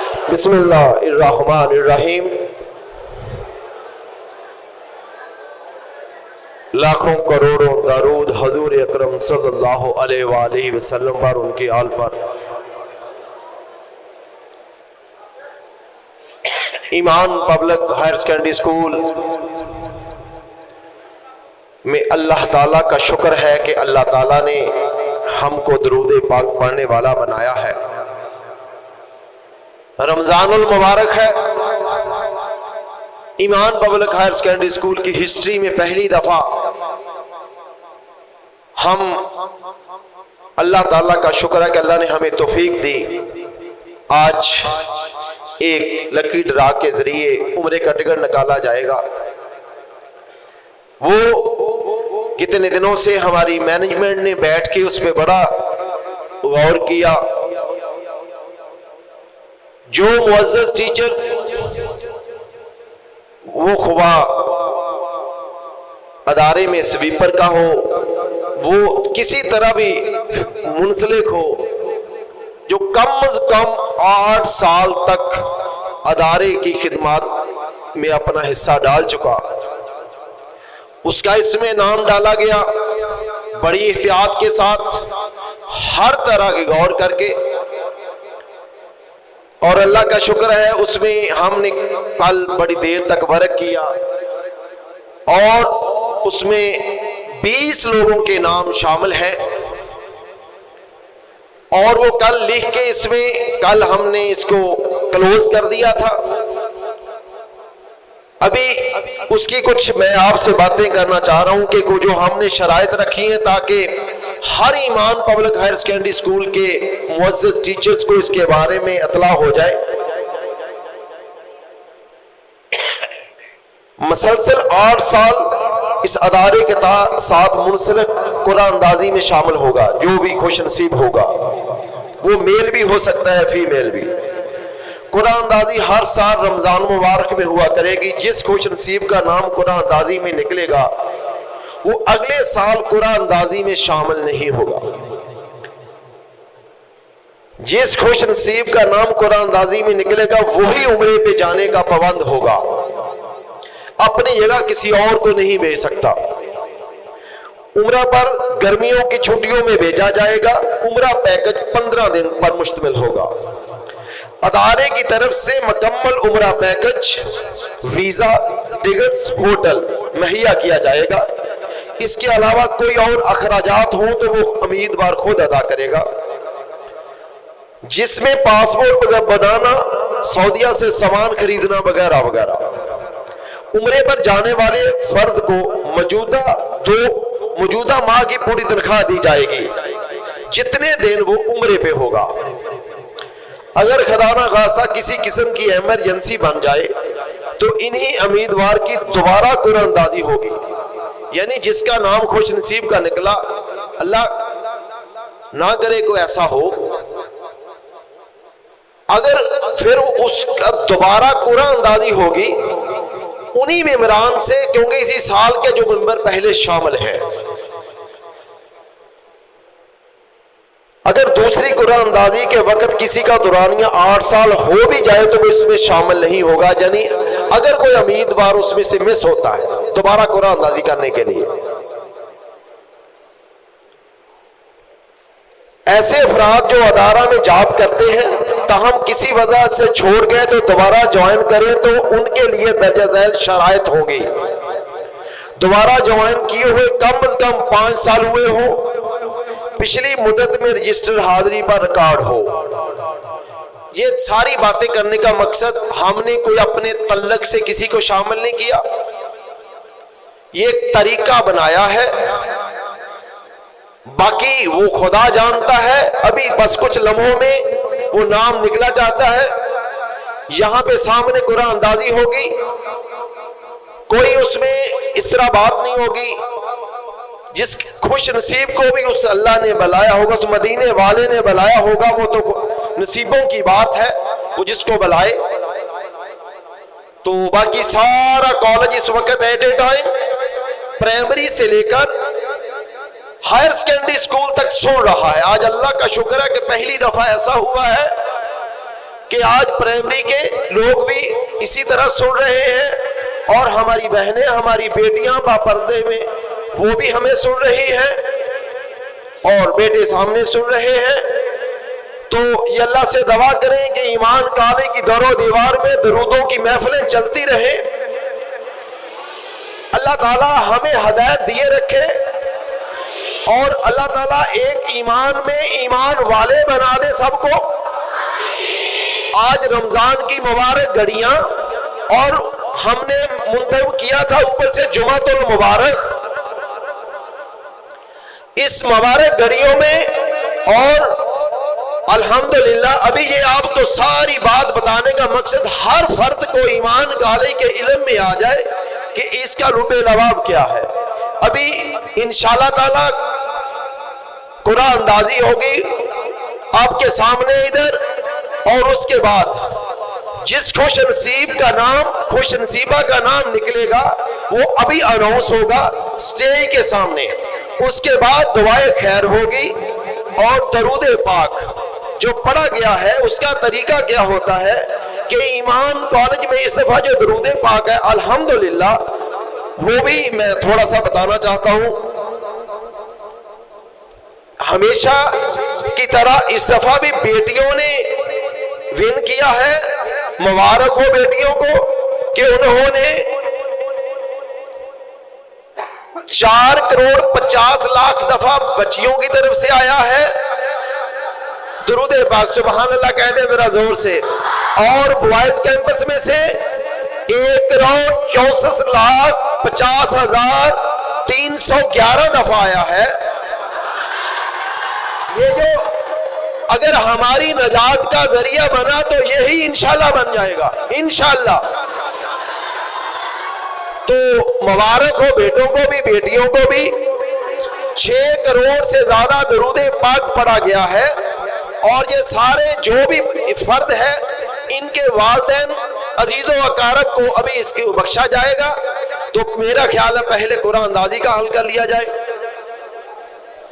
بسم اللہ الرحمن الرحیم۔ لاکھوں کروڑوں درود حضور اکرم صلی اللہ علیہ وآلہ وسلم پر، ان کی آل پر۔ ایمان پبلک ہائر سیکنڈری اسکول میں اللہ تعالیٰ کا شکر ہے کہ اللہ تعالیٰ نے ہم کو درود پاک پڑھنے والا بنایا ہے۔ رمضان المبارک ہے۔ ایمان پبلک ہائر سیکنڈری اسکول کی ہسٹری میں پہلی دفعہ ہم اللہ تعالیٰ کا شکر ہے کہ اللہ نے ہمیں توفیق دی، آج ایک لکی ڈرا کے ذریعے عمرے کا ٹکٹ نکالا جائے گا۔ وہ کتنے دنوں سے ہماری مینجمنٹ نے بیٹھ کے اس پہ بڑا غور کیا۔ جو معزز ٹیچرز وہ خواہ ادارے میں سویپر کا ہو، وہ کسی طرح بھی منسلک ہو، جو کم از کم 8 سال تک ادارے کی خدمات میں اپنا حصہ ڈال چکا، اس کا اس میں نام ڈالا گیا بڑی احتیاط کے ساتھ، ہر طرح کی غور کر کے۔ اور اللہ کا شکر ہے اس میں ہم نے کل بڑی دیر تک ورک کیا، اور اس میں 20 لوگوں کے نام شامل ہیں، اور وہ کل لکھ کے اس میں کل ہم نے اس کو کلوز کر دیا تھا۔ ابھی اس کی کچھ میں آپ سے باتیں کرنا چاہ رہا ہوں کہ جو ہم نے شرائط رکھی ہیں تاکہ ہر ایمان پبلک ہائر سیکنڈری اسکول کے معزز ٹیچرز کو اس کے بارے میں اطلاع ہو جائے۔ مسلسل 8 سال اس ادارے کے ساتھ منسلک قرآن اندازی میں شامل ہوگا، جو بھی خوش نصیب ہوگا، وہ میل بھی ہو سکتا ہے فیمیل بھی۔ قرآن اندازی ہر سال رمضان مبارک میں ہوا کرے گی۔ جس خوش نصیب کا نام قرآن اندازی میں نکلے گا وہ اگلے سال قرآن اندازی میں شامل نہیں ہوگا۔ جس خوش نصیب کا نام قرآن اندازی میں نکلے گا وہی عمرے پہ جانے کا پابند ہوگا، اپنی جگہ کسی اور کو نہیں بھیج سکتا۔ عمرہ پر گرمیوں کی چھٹیوں میں بھیجا جائے گا۔ عمرہ پیکج 15 دن پر مشتمل ہوگا۔ ادارے کی طرف سے مکمل عمرہ پیکج، ویزا، ٹکٹس، ہوٹل مہیا کیا جائے گا۔ اس کے علاوہ کوئی اور اخراجات ہوں تو وہ امیدوار خود ادا کرے گا، جس میں پاسپورٹ بنانا، سعودیہ سے سامان خریدنا وغیرہ وغیرہ۔ عمرے پر جانے والے فرد کو موجودہ ماہ کی پوری تنخواہ دی جائے گی جتنے دن وہ عمرے پہ ہوگا۔ اگر خدا نہ خواستہ کسی قسم کی ایمرجنسی بن جائے تو انہی امیدوار کی دوبارہ قرآن اندازی ہوگی، یعنی جس کا نام خوش نصیب کا نکلا، اللہ نہ کرے کوئی ایسا ہو، اگر پھر اس کا دوبارہ قرآن اندازی ہوگی انہی ممبران سے، کیونکہ اسی سال کے جو ممبر پہلے شامل ہیں۔ اگر دوسری قرآن اندازی کے وقت کسی کا دورانیہ 8 سال ہو بھی جائے تو وہ اس میں شامل نہیں ہوگا، یعنی اگر کوئی امیدوار اس میں سے مس ہوتا ہے دوبارہ قرآن اندازی کرنے کے لیے، ایسے افراد جو ادارہ میں جاب کرتے ہیں تاہم کسی وجہ سے چھوڑ گئے تو دوبارہ جوائن کریں تو ان کے لیے درجہ ذیل شرائط ہوں گی۔ دوبارہ جوائن کیے ہوئے کم از کم 5 سال ہوئے ہوں، پچھلی مدت میں رجسٹر حاضری پر ریکارڈ ہو۔ یہ ساری باتیں کرنے کا مقصد ہم نے کوئی اپنے تعلق سے کسی کو شامل نہیں کیا، یہ ایک طریقہ بنایا ہے، باقی وہ خدا جانتا ہے۔ ابھی بس کچھ لمحوں میں وہ نام نکلا جاتا ہے، یہاں پہ سامنے قرآن اندازی ہوگی، کوئی اس میں اس طرح بات نہیں ہوگی۔ جس خوش نصیب کو بھی اس اللہ نے بلایا ہوگا، اس مدینے والے نے بلایا ہوگا، وہ تو نصیبوں کی بات ہے، وہ جس کو بلائے۔ تو باقی سارا کالج اس وقت ایٹ اے ٹائم پرائمری سے لے کر ہائر سیکنڈری اسکول تک سن رہا ہے۔ آج اللہ کا شکر ہے کہ پہلی دفعہ ایسا ہوا ہے کہ آج پرائمری کے لوگ بھی اسی طرح سن رہے ہیں اور ہماری بہنیں، ہماری بیٹیاں باپردے میں وہ بھی ہمیں سن رہی ہیں اور بیٹے سامنے سن رہے ہیں. تو یہ اللہ سے دعا کریں کہ ایمان کالے کی در و دیوار میں درودوں کی محفلیں چلتی رہیں. اللہ تعالیٰ ہمیں ہدایت دیے رکھے اور اللہ تعالیٰ ایک ایمان میں ایمان والے بنا دے سب کو. آج رمضان کی مبارک گھڑیاں اور ہم نے منتخب کیا تھا اوپر سے جمعۃ المبارک. اس مبارک گھڑیوں میں اور الحمدللہ ابھی یہ آپ کو ساری بات بتانے کا مقصد ہر فرد کو ایمان کالے کے علم میں آ جائے کہ اس کا لب لباب کیا ہے. ابھی انشاءاللہ تعالی قرآن اندازی ہوگی آپ کے سامنے ادھر، اور اس کے بعد جس خوش نصیب کا نام، خوش نصیبہ کا نام نکلے گا وہ ابھی اناؤنس ہوگا اسٹیج کے سامنے. اس کے بعد دعائے خیر ہوگی اور درود پاک جو پڑھا گیا ہے اس کا طریقہ کیا ہوتا ہے کہ ایمان کالج میں اس دفعہ جو درود پاک ہے الحمدللہ وہ بھی میں تھوڑا سا بتانا چاہتا ہوں. ہمیشہ کی طرح اس دفعہ بھی بیٹیوں نے ون کیا ہے. مبارک ہو بیٹیوں کو کہ انہوں نے 4,50,00,000 دفعہ بچیوں کی طرف سے آیا ہے درود پاک. سبحان اللہ کہہ دیں ذرا زور سے. اور بوائز کیمپس میں سے 1,64,50,311 دفعہ آیا ہے. یہ جو اگر ہماری نجات کا ذریعہ بنا تو یہی انشاءاللہ بن جائے گا انشاءاللہ. تو مبارک ہو بیٹوں کو بھی بیٹیوں کو بھی. 6 کروڑ سے زیادہ درود پاک پڑھا گیا ہے اور یہ سارے جو بھی فرد ہے ان کے والدین عزیز و اقارب کو ابھی اس کو بخشا جائے گا. تو میرا خیال ہے پہلے قرآن اندازی کا حل کر لیا جائے.